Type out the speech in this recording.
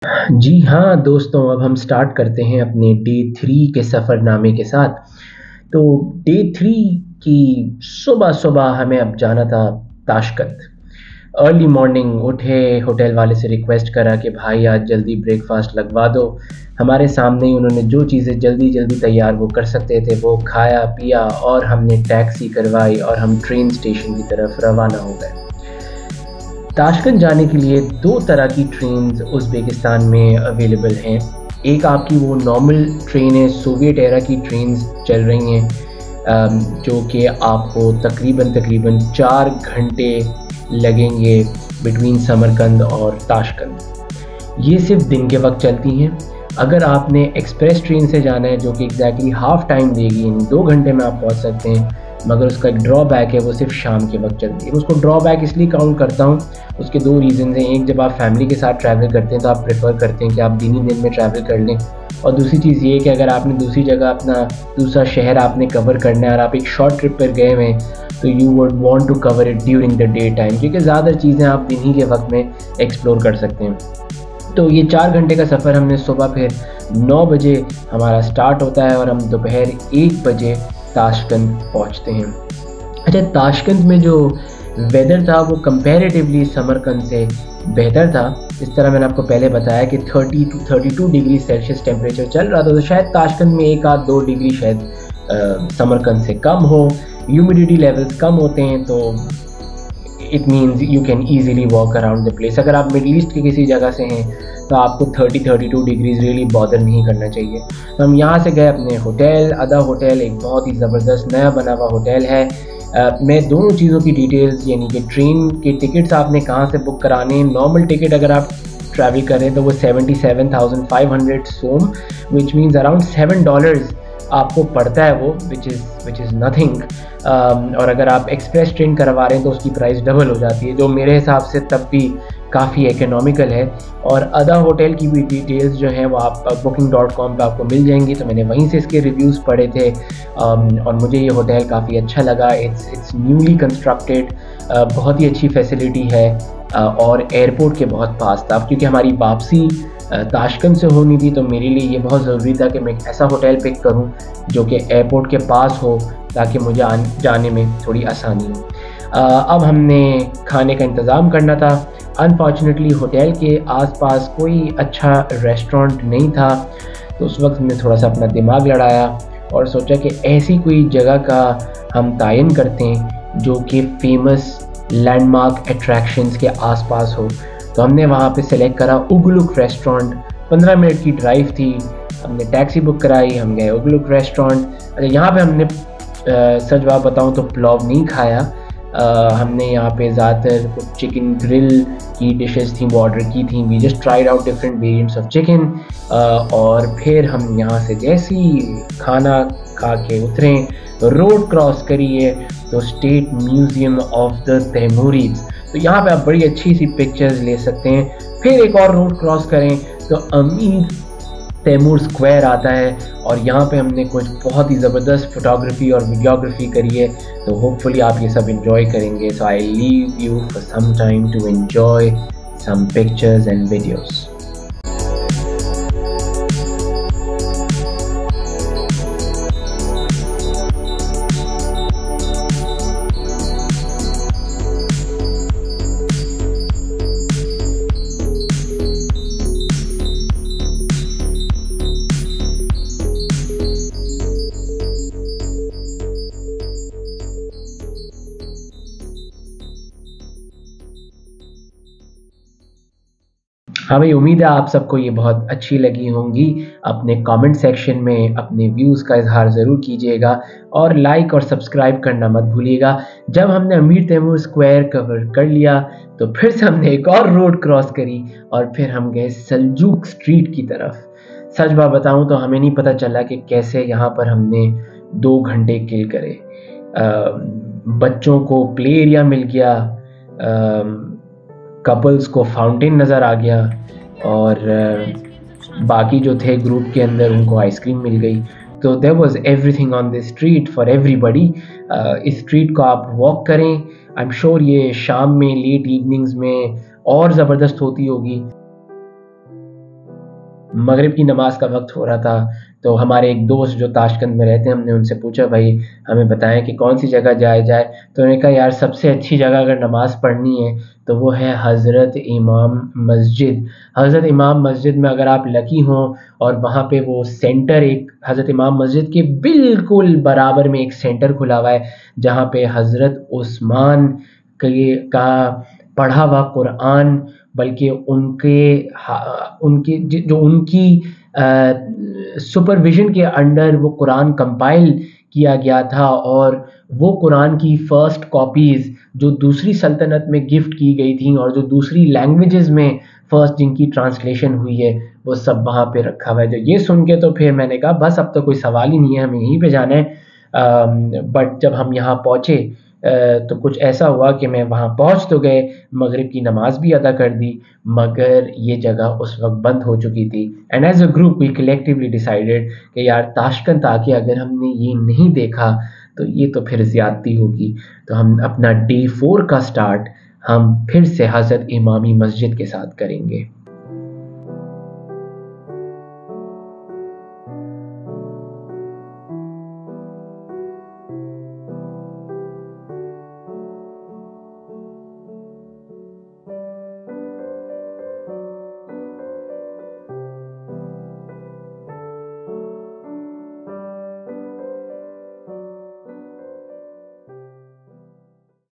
जी हाँ दोस्तों, अब हम स्टार्ट करते हैं अपने डे 3 के सफ़रनामे के साथ। तो डे 3 की सुबह-सुबह हमें अब जाना था ताशकंद। अर्ली मॉर्निंग उठे, होटल वाले से रिक्वेस्ट करा कि भाई आज जल्दी ब्रेकफ़ास्ट लगवा दो। हमारे सामने ही उन्होंने जो चीज़ें जल्दी-जल्दी तैयार वो कर सकते थे वो खाया, पिया और हमने टैक्सी करवाई और हम ट्रेन स्टेशन की तरफ रवाना हो गए। ताशकंद जाने के लिए 2 तरह की ट्रेन्स उज़्बेकिस्तान में अवेलेबल हैं। एक आपकी वो नॉर्मल ट्रेन है, सोवियत एरा की ट्रेन्स चल रही हैं, जो कि आपको तकरीबन 4 घंटे लगेंगे बिटवीन समरकंद और ताशकंद। ये सिर्फ़ दिन के वक़्त चलती हैं। अगर आपने एक्सप्रेस ट्रेन से जाना है जो कि एग्ज़ैक्टली हाफ़ टाइम देगी, यानी 2 घंटे में आप पहुँच सकते हैं, मगर उसका एक ड्रॉबैक है, वो सिर्फ़ शाम के वक़्त चलती है। मैं उसको ड्रॉबैक इसलिए काउंट करता हूँ, उसके 2 रीज़न्स हैं। एक, जब आप फैमिली के साथ ट्रैवल करते हैं तो आप प्रेफ़र करते हैं कि आप दिन ही दिन में ट्रैवल कर लें, और दूसरी चीज़ ये है कि अगर आपने दूसरी जगह अपना दूसरा शहर आपने कवर करना है और आप एक शॉर्ट ट्रिप पर गए हुए हैं, तो you would want to cover it during the day time, क्योंकि ज़्यादा चीज़ें आप दिन ही के वक़्त में एक्सप्लोर कर सकते हैं। तो ये 4 घंटे का सफ़र हमने सुबह फिर 9 बजे हमारा स्टार्ट होता है और हम दोपहर 1 बजे ताशकंद पहुँचते हैं। अच्छा, ताशकंद में जो वेदर था वो कंपैरेटिवली समरकंद से बेहतर था। इस तरह मैंने आपको पहले बताया कि 30 टू 32 डिग्री सेल्सियस टेम्परेचर चल रहा था, तो शायद ताशकंद में 1 आध 2 डिग्री शायद समरकंद से कम हो। ह्यूमिडिटी लेवल्स कम होते हैं, तो it means you can easily walk around the place. अगर आप मिडल ईस्ट की किसी जगह से हैं तो आपको 30-32 डिग्रीज़ रियली बॉदर नहीं करना चाहिए। तो हम यहाँ से गए अपने होटल। अदा होटल एक बहुत ही ज़बरदस्त नया बना हुआ होटल है। मैं दोनों चीज़ों की डिटेल्स, यानी कि ट्रेन के टिकट्स आपने कहाँ से बुक कराने हैं। नॉर्मल टिकट अगर आप ट्रैवल कर रहे हैं तो वो 77,500 सोम, विच मीन्स अराउंड $7 आपको पड़ता है वो, विच इज़ नथिंग। और अगर आप एक्सप्रेस ट्रेन करवा रहे हैं तो उसकी प्राइस डबल हो जाती है, जो मेरे हिसाब से तब भी काफ़ी इकोनॉमिकल है। और अदा होटल की भी डिटेल्स जो हैं वो आप booking.com पे आपको मिल जाएंगी, तो मैंने वहीं से इसके रिव्यूज़ पढ़े थे। और मुझे ये होटल काफ़ी अच्छा लगा। इट्स न्यूली कंस्ट्रक्टेड, बहुत ही अच्छी फैसिलिटी है, और एयरपोर्ट के बहुत पास था। क्योंकि हमारी वापसी ताशकंद से होनी थी, तो मेरे लिए ये बहुत ज़रूरी था कि मैं एक ऐसा होटल पिक करूं जो कि एयरपोर्ट के पास हो, ताकि मुझे जाने में थोड़ी आसानी हो। अब हमने खाने का इंतज़ाम करना था। अनफॉर्चुनेटली होटल के आसपास कोई अच्छा रेस्टोरेंट नहीं था, तो उस वक्त हमने थोड़ा सा अपना दिमाग लड़ाया और सोचा कि ऐसी कोई जगह का हम तयन करते हैं जो कि फ़ेमस लैंडमार्क अट्रैक्शंस के आसपास हो। तो हमने वहाँ पे सेलेक्ट करा उगलुक रेस्टोरेंट। 15 मिनट की ड्राइव थी। हमने टैक्सी बुक कराई, हम गए उगलुक रेस्टोरेंट। अच्छा, यहाँ पे हमने सच बात बताऊँ तो पुलाव नहीं खाया। हमने यहाँ पे ज़्यादातर कुछ चिकन ग्रिल की डिशेस थी वो ऑर्डर की थी। We just tried out different variants of chicken. और फिर हम यहाँ से जैसे ही खाना खा के उतरे, रोड क्रॉस करिए तो स्टेट म्यूज़ियम ऑफ द तैमूरीज़, तो यहाँ पे आप बड़ी अच्छी सी पिक्चर्स ले सकते हैं। फिर एक और रोड क्रॉस करें तो अमीर तैमूर स्क्वायर आता है, और यहाँ पे हमने कुछ बहुत ही ज़बरदस्त फोटोग्राफी और वीडियोग्राफी करी है। तो होपफुली आप ये सब इन्जॉय करेंगे। So I leave you for some time to enjoy some pictures and videos. हाँ भाई, उम्मीद है आप सबको ये बहुत अच्छी लगी होंगी। अपने कमेंट सेक्शन में अपने व्यूज़ का इज़हार ज़रूर कीजिएगा और लाइक और सब्सक्राइब करना मत भूलिएगा। जब हमने अमीर तैमूर स्क्वायर कवर कर लिया तो फिर से हमने एक और रोड क्रॉस करी और फिर हम गए सल्जूक स्ट्रीट की तरफ। सच बात बताऊँ तो हमें नहीं पता चला कि कैसे यहाँ पर हमने 2 घंटे किल करे। बच्चों को प्ले एरिया मिल गया, कपल्स को फाउंटेन नज़र आ गया, और बाकी जो थे ग्रुप के अंदर उनको आइसक्रीम मिल गई। तो there was everything on this street for everybody. इस स्ट्रीट को आप वॉक करें, आई एम श्योर ये शाम में लेट इवनिंग्स में और ज़बरदस्त होती होगी। मगरिब की नमाज का वक्त हो रहा था। तो हमारे एक दोस्त जो ताशकंद में रहते हैं, हमने उनसे पूछा भाई हमें बताएं कि कौन सी जगह जाया जाए। तो उन्होंने कहा यार सबसे अच्छी जगह अगर नमाज पढ़नी है तो वो है हज़रत इमाम मस्जिद। हज़रत इमाम मस्जिद में अगर आप लकी हों और वहाँ पे वो सेंटर, एक हज़रत इमाम मस्जिद के बिल्कुल बराबर में एक सेंटर खुला हुआ है जहाँ पे हज़रत उस्मान के का पढ़ा हुआ कुरान, बल्कि उनके जो उनकी सुपरविजन के अंडर वो कुरान कंपाइल किया गया था, और वो कुरान की फर्स्ट कॉपीज़ जो दूसरी सल्तनत में गिफ्ट की गई थी और जो दूसरी लैंग्वेजेस में फर्स्ट जिनकी ट्रांसलेशन हुई है, वो सब वहाँ पे रखा हुआ है। तो ये सुन के तो फिर मैंने कहा बस अब तो कोई सवाल ही नहीं है, हमें यहीं पे जाना है। बट जब हम यहाँ पहुँचे तो कुछ ऐसा हुआ कि मैं वहाँ पहुँच तो गए, मगरिब की नमाज भी अदा कर दी, मगर ये जगह उस वक्त बंद हो चुकी थी। And as a group we collectively decided कि यार ताशकंद आके अगर हमने ये नहीं देखा तो ये तो फिर ज़्यादती होगी। तो हम अपना डे 4 का स्टार्ट हम फिर से हज़रत इमामी मस्जिद के साथ करेंगे।